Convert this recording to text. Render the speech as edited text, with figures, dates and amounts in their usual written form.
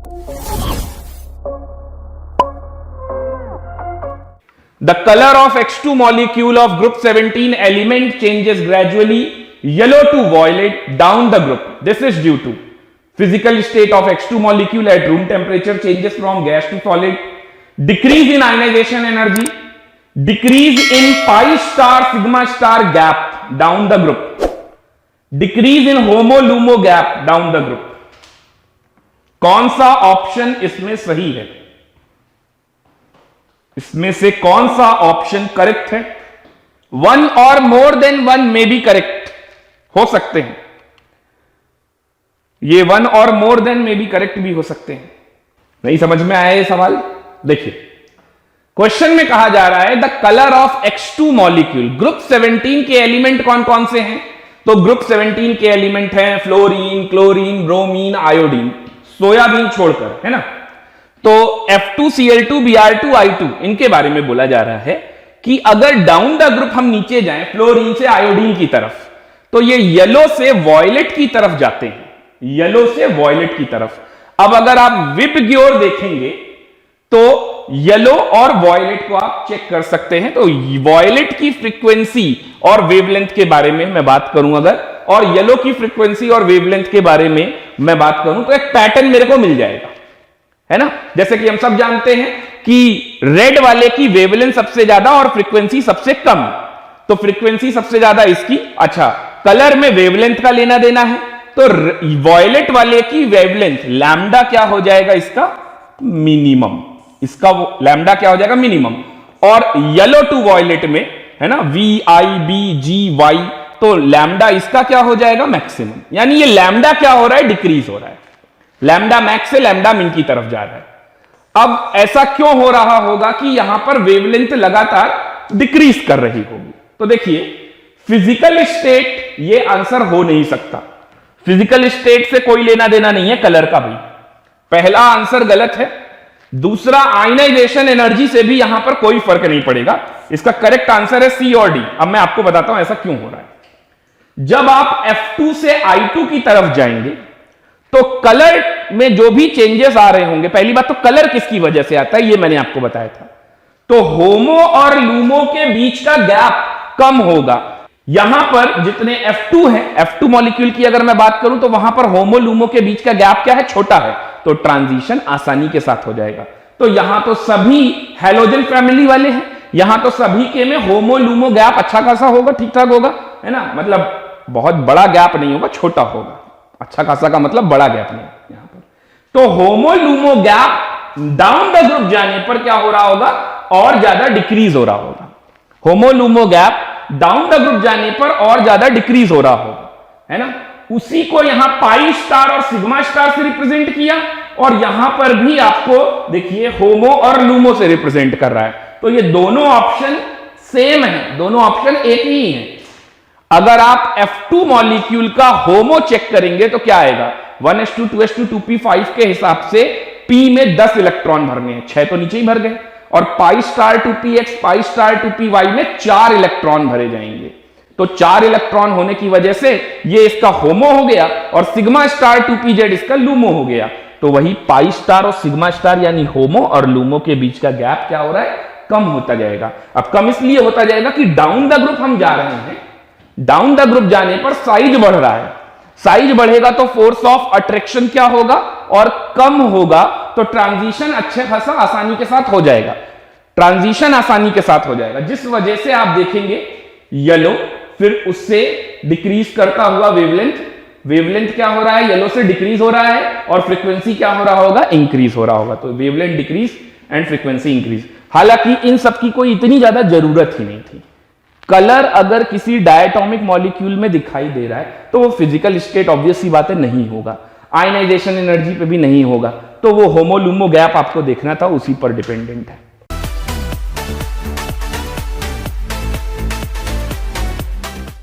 The color of X2 molecule of group 17 element changes gradually yellow to violet down the group. This is due to physical state of X2 molecule at room temperature changes from gas to solid, decrease in ionization energy, decrease in pi star sigma star gap down the group, decrease in HOMO-LUMO gap down the group. कौन सा option इसमें सही है? इसमें से कौन सा option correct है? वन और मोर देन वन में भी करेक्ट हो सकते हैं, ये वन और मोर देन में भी करेक्ट भी हो सकते हैं। नहीं समझ में आया ये सवाल? देखिए क्वेश्चन में कहा जा रहा है the colour of X2 molecule, group 17 के एलिमेंट कौन कौन से हैं? तो ग्रुप 17 के एलिमेंट हैं fluorine, chlorine, bromine, iodine, soybean छोड़कर, है ना। तो F2Cl2 Br2 I2 इनके बारे में बोला जा रहा है कि अगर डाउन द ग्रुप हम नीचे जाएं फ्लोरीन से आयोडीन की तरफ, तो ये येलो से वॉयलेट की तरफ जाते हैं, येलो से वॉयलेट की तरफ। अब अगर आप विबग्योर देखेंगे तो येलो और वॉयलेट को आप चेक कर सकते हैं। तो वॉयलेट की फ्रीक्वेंसी और वेवलेंथ के बारे में मैं बात करूं अगर, और येलो की फ्रीक्वेंसी और वेवलेंथ के बारे में मैं बात करूं, तो एक पैटर्न मेरे को मिल जाएगा, है ना। जैसे कि हम सब जानते हैं कि रेड वाले की वेवलेंथ सबसे ज्यादा और फ्रीक्वेंसी सबसे कम, तो फ्रीक्वेंसी सबसे ज्यादा इसकी। अच्छा, कलर में वेवलेंथ का लेना देना है, तो वॉयलेट वाले की वेवलेंथ लैम्डा क्या हो जाएगा? इसका मिनिमम, इसका लैम्डा क्या हो जाएगा? मिनिमम। और येलो टू वॉयलेट में, है ना, VIBGY, तो लैम्डा इसका क्या हो जाएगा? मैक्सिमम। यानी ये लैम्डा क्या हो रहा है? डिक्रीज हो रहा है, लैम्डा मैक्स से लैम्डा मिन की तरफ जा रहा है। अब ऐसा क्यों हो रहा होगा कि यहां पर वेवलेंथ लगातार डिक्रीज कर रही होगी? तो देखिए फिजिकल स्टेट ये आंसर हो नहीं सकता, फिजिकल स्टेट से कोई लेना देना नहीं है कलर का भी, पहला आंसर गलत है। दूसरा, आयनाइजेशन एनर्जी से भी यहां पर कोई फर्क नहीं पड़ेगा, इसका करेक्ट आंसर है सी और डी। अब मैं आपको बताता हूं ऐसा क्यों हो रहा है। जब आप F2 से I2 की तरफ जाएंगे तो कलर में जो भी चेंजेस आ रहे होंगे, पहली बात तो कलर किसकी वजह से आता है ये मैंने आपको बताया था, तो होमो और लूमो के बीच का गैप कम होगा। यहां पर जितने F2 है, F2 मॉलिक्यूल की अगर मैं बात करूं तो वहां पर होमो लूमो के बीच का गैप क्या है? छोटा है, तो ट्रांजिशन आसानी के साथ हो जाएगा। तो यहां तो सभी हैलोजन फैमिली वाले हैं, यहां तो सभी के में होमो लूमो गैप अच्छा खासा होगा, ठीक ठाक होगा, है ना, मतलब बहुत बड़ा गैप नहीं होगा, छोटा होगा। अच्छा खासा का मतलब बड़ा गैप नहीं यहां पर। तो HOMO LUMO gap down the group जाने पर क्या हो रहा होगा? और ज्यादा डिक्रीज हो रहा होगा। HOMO LUMO gap down the group जाने पर और ज्यादा डिक्रीज हो रहा होगा, है ना। उसी को यहां पाई स्टार और सिग्मा स्टार से रिप्रेजेंट किया, और यहां पर भी आपको देखिए होमो और लूमो से रिप्रेजेंट कर रहा है। तो ये दोनों ऑप्शन सेम है, दोनों ऑप्शन एक ही है। अगर आप F2 मॉलिक्यूल का होमो चेक करेंगे तो क्या आएगा? 1s2 2s2 2p5 के हिसाब से P में 10 इलेक्ट्रॉन भरने हैं, 6 तो नीचे ही भर गए, और pi star 2px pi star 2py में 4 इलेक्ट्रॉन भरे जाएंगे। तो 4 इलेक्ट्रॉन होने की वजह से ये इसका होमो हो गया, और सिग्मा स्टार 2pz इसका लूमो हो गया। तो वही पाई स्टार और सिग्मा स्टार यानी होमो और लूमो के बीच का गैप क्या हो रहा है? कम होता जाएगा। अब कम इसलिए होता जाएगा कि डाउन द ग्रुप हम जा रहे हैं, डाउन द ग्रुप जाने पर साइज बढ़ रहा है, साइज बढ़ेगा तो फोर्स ऑफ अट्रैक्शन क्या होगा? और कम होगा, तो ट्रांजिशन अच्छे खासा आसानी के साथ हो जाएगा, ट्रांजिशन आसानी के साथ हो जाएगा। जिस वजह से आप देखेंगे येलो, फिर उससे डिक्रीज करता हुआ वेवलेंथ, वेवलेंथ क्या हो रहा है? येलो से डिक्रीज हो रहा है, और फ्रीक्वेंसी क्या हो रहा होगा? इंक्रीज हो रहा होगा। तो wavelength decrease and frequency increase. हालांकि इन सब की कोई इतनी ज्यादा जरूरत ही नहीं थी। कलर अगर किसी डायटोमिक मॉलिक्यूल में दिखाई दे रहा है तो वो फिजिकल स्टेट ऑब्वियस सी बात है नहीं होगा, आयनाइजेशन एनर्जी पे भी नहीं होगा, तो वो होमो लूमो गैप आपको देखना था, उसी पर डिपेंडेंट है।